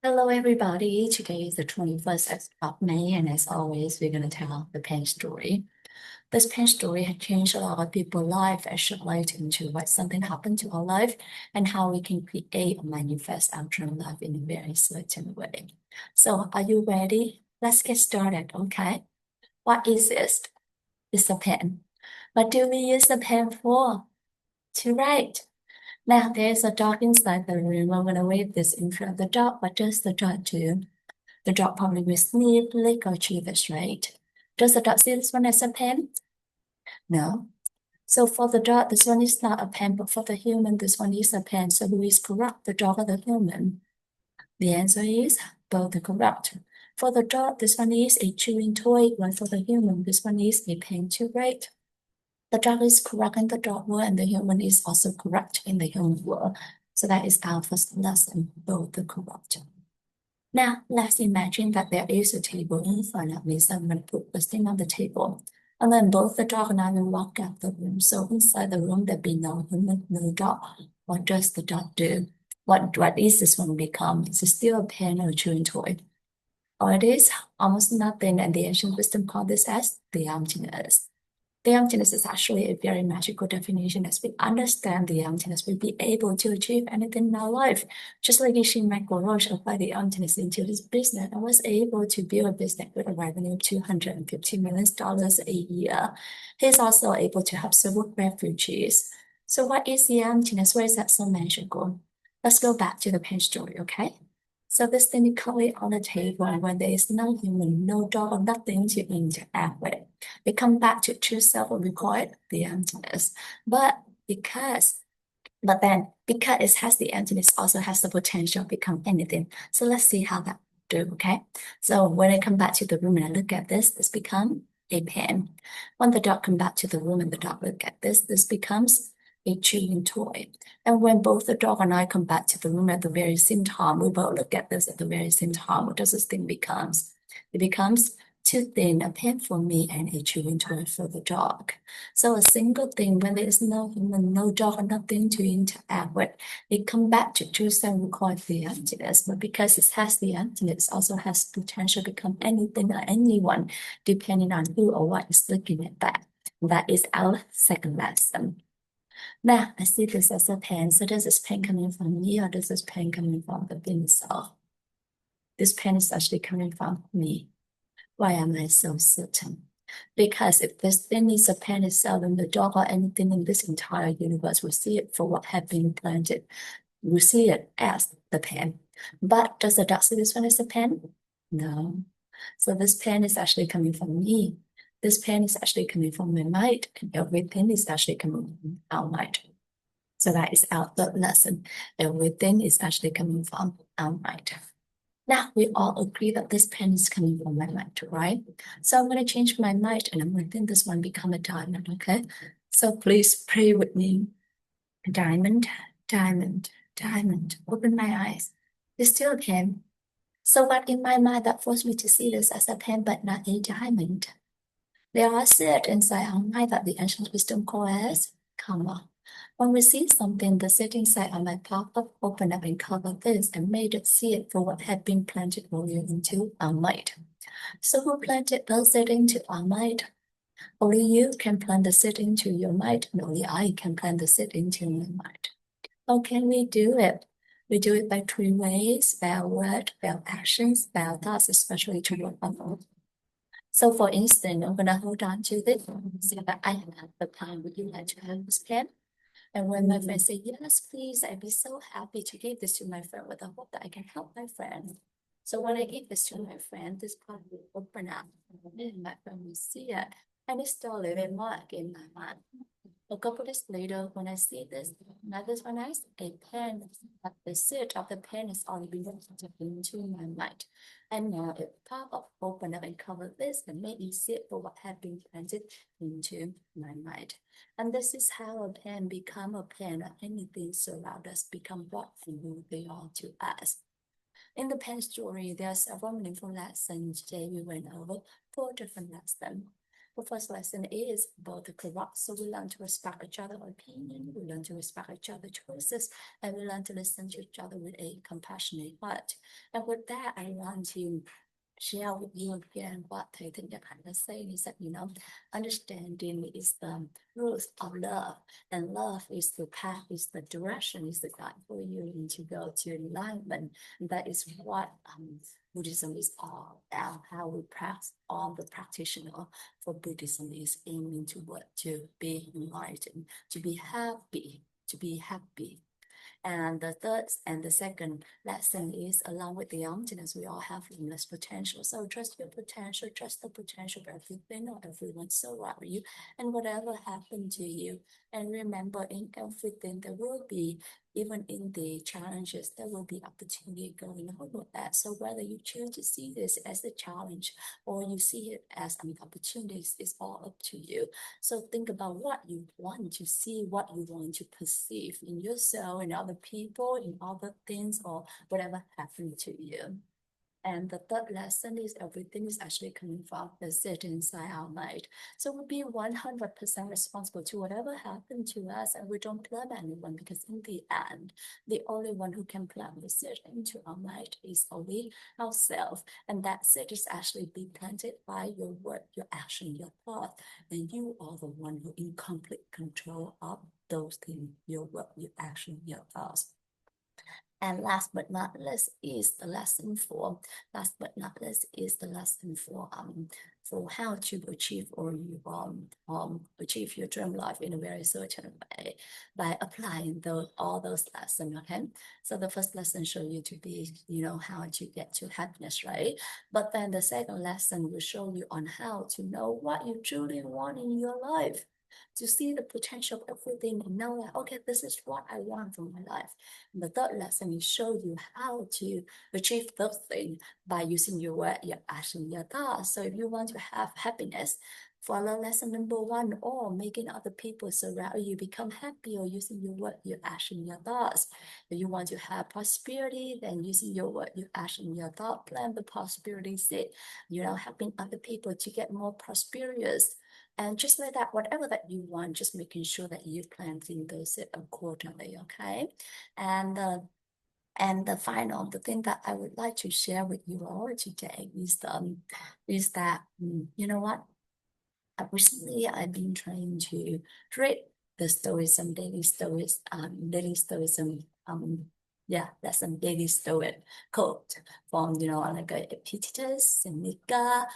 Hello, everybody. Today is the 21st of May, and as always, we're going to tell the pen story. This pen story has changed a lot of people's life and shed light into why something happened to our life and how we can create or manifest our dream life in a very certain way. So, are you ready? Let's get started, okay? What is this? It's a pen. What do we use the pen for? To write. Now there's a dog inside the room. I'm gonna wave this in front of the dog. What does the dog do? The dog probably will sniff, lick, or chew this, right? Does the dog see this one as a pen? No. So for the dog, this one is not a pen, but for the human, this one is a pen. So who is correct, the dog or the human? The answer is both are correct. For the dog, this one is a chewing toy, while for the human, this one is a pen to write. The dog is correct in the dog world, and the human is also correct in the human world. So that is our first lesson, both are correct. Now, let's imagine that there is a table in front of me, so I'm going to put this thing on the table. And then both the dog and I will walk out the room. So inside the room, there'll be no human, no dog. What does the dog do? What is this one become? Is it still a pen or a chewing toy? Or it is almost nothing, and the ancient wisdom called this as the emptiness. The emptiness is actually a very magical definition. As we understand the emptiness, we'll be able to achieve anything in our life. Just like Ishin Michael Roche applied the emptiness into his business and was able to build a business with a revenue of $250 million a year. He's also able to help several refugees. So what is the emptiness? Why is that so magical? Let's go back to the pen story, okay? So this thing is currently on the table, and when there is no human, no dog, or nothing to interact with, we come back to true self and we call it the emptiness. But because it has the emptiness, also has the potential to become anything. So let's see how that do, okay? So when I come back to the room and I look at this become a pen. When the dog come back to the room and the dog look at this becomes a chewing toy. And when both the dog and I come back to the room at the very same time, we both look at this at the very same time. What does this thing becomes? It becomes too thin, a pen for me and a chewing toy for the dog. So a single thing, when there is no human, no dog, or nothing to interact with, it come back to true self, we call it the emptiness. But because it has the emptiness, also has potential to become anything or anyone, depending on who or what is looking at that. That is our second lesson. Now, I see this as a pen. So does this pen coming from me or does this pen coming from the bin itself? This pen is actually coming from me. Why am I so certain? Because if this thing is a pen itself, then the dog or anything in this entire universe will see it for what had been planted. We see it as the pen. But does the dog see this one as a pen? No. So this pen is actually coming from me. This pen is actually coming from my mind, and everything is actually coming from our mind. So that is our third lesson. Everything is actually coming from our mind. Now we all agree that this pen is coming from my mind, right? So I'm going to change my mind and I'm going to think this one become a diamond, okay? So please pray with me. Diamond, diamond, diamond. Open my eyes. It's still a pen. So what in my mind that forced me to see this as a pen but not a diamond? There are set inside our mind that the ancient wisdom call as karma. When we see something, the set inside our mind pop up, open up, and cover this and made us see it for what had been planted earlier into our mind. So who planted those set into our mind? Only you can plant the seed into your mind, and only I can plant the seed into my mind. How can we do it? We do it by three ways: by our word, by our actions, by our thoughts, especially toward others. So for instance, I'm gonna hold on to this so that I have the time. Would you like to have this pen? And when my friend say, yes, please, I'd be so happy to give this to my friend with the hope that I can help my friend. So when I give this to my friend, this part will open up and my friend will see it. And it's still living mark in my mind. A couple days later, when I see this, now this one has a pen, but the seed of the pen is already been into my mind. And now it pop up, open up and cover this and make me see it for what had been planted into my mind. And this is how a pen become a pen, or anything surround us become what and who they are to us. In the pen story, there are several meaningful lessons. Today we went over four different lessons. The first lesson is about the corrupt. So we learn to respect each other's opinion, we learn to respect each other's choices, and we learn to listen to each other with a compassionate heart. And with that, I want to share with you again what Thầy Thích Nhật Hạnh is saying is that, understanding is the root of love, and love is the path, is the direction, is the guide for you to go to enlightenment. And that is what Buddhism is all about, how we practice, all the practitioner for Buddhism is aiming to be enlightened, to be happy, to be happy. And the third and the second lesson is along with the emptiness, we all have limitless potential. So trust your potential, trust the potential of everything or everyone surround you, and whatever happened to you. And remember, in everything there will be, even in the challenges, there will be opportunity going on with that. So whether you choose to see this as a challenge or you see it as an opportunity, is all up to you. So think about what you want to see, what you want to perceive in yourself, in other people, in other things, or whatever happened to you. And the third lesson is everything is actually coming from the seed inside our mind. So we'll be 100% responsible to whatever happened to us, and we don't blame anyone, because in the end, the only one who can plant the seed into our mind is only ourselves. And that seed is actually be planted by your word, your action, your thought. And you are the one who in complete control of those things, your word, your action, your thoughts. And last but not least is the lesson for for how to achieve or you achieve your dream life in a very certain way by applying all those lessons. Okay, so the first lesson show you to be how to get to happiness, right? But then the second lesson will show you on how to know what you truly want in your life, to see the potential of everything and know that, okay, this is what I want from my life. And the third lesson is show you how to achieve those things by using your word, your action, your thoughts. So if you want to have happiness, follow lesson number one, or making other people surround you become happy, or using your word, your action, your thoughts. If you want to have prosperity, then using your word, your action, your thought, plant the prosperity seed, helping other people to get more prosperous. And just like that, whatever that you want, just making sure that you planting those accordingly, okay? And the thing that I would like to share with you all today is that you know what? Recently I've been trying to read the Stoicism, daily Stoicism, that's some daily Stoic quote from like Epictetus, Seneca,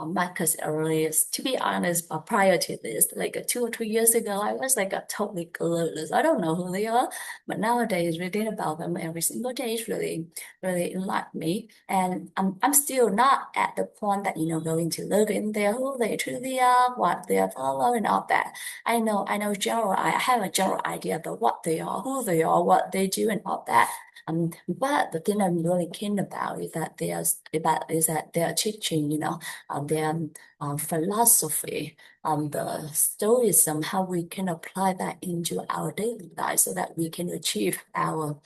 Marcus Aurelius. To be honest, prior to this, like 2 or 3 years ago, I was like a totally clueless. I don't know who they are, but nowadays reading about them every single day is really, really enlightened me. And I'm still not at the point that going to look in there who they truly are, what they are following, all that. I have a general idea about what they are, who they are, what they do, and all that. But the thing I'm really keen about is that they are teaching, their philosophy, the Stoicism, how we can apply that into our daily life so that we can achieve our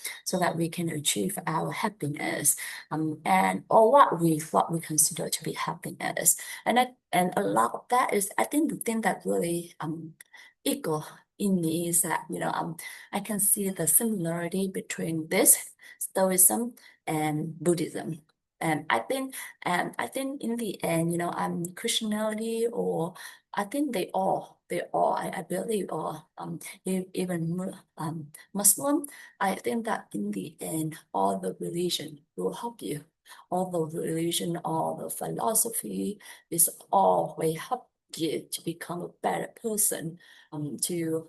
happiness, and or what we consider to be happiness. And a lot of that is, I think, the thing that really equal in me is that I can see the similarity between this Stoicism and Buddhism. And I think in the end, Christianity, or I think I believe, or even Muslim, I think that in the end, all the religion will help you. All the religion, all the philosophy is all will help you to become a better person, to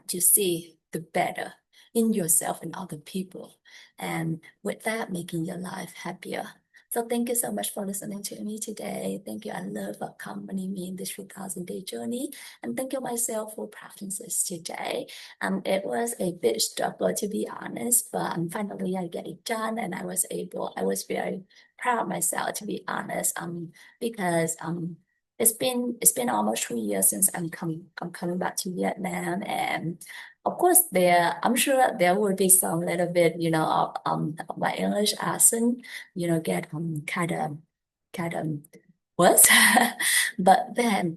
to see the better in yourself and other people, and with that, making your life happier. So thank you so much for listening to me today. Thank you. I love accompanying me in this 3,000-day journey. And thank you myself for practices today. It was a bit struggle, to be honest, but finally I get it done, and I was very proud of myself, to be honest, because it's been almost 3 years since I'm coming back to Vietnam. And of course, I'm sure there will be some little bit, of my English accent, get kind of was. But then,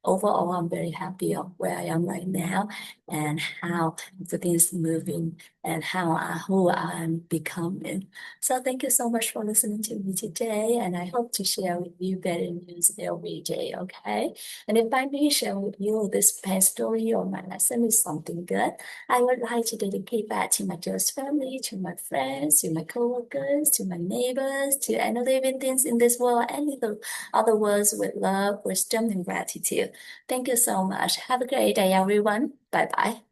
overall, I'm very happy of where I am right now and how the things moving and who I am becoming. So thank you so much for listening to me today, and I hope to share with you better news every day. Okay, and if I may share with you this past story or my lesson is something good, I would like to dedicate that to my dearest family, to my friends, to my coworkers, to my neighbors, to any living things in this world, any the other words with love, wisdom, and gratitude. Thank you so much. Have a great day, everyone. Bye bye.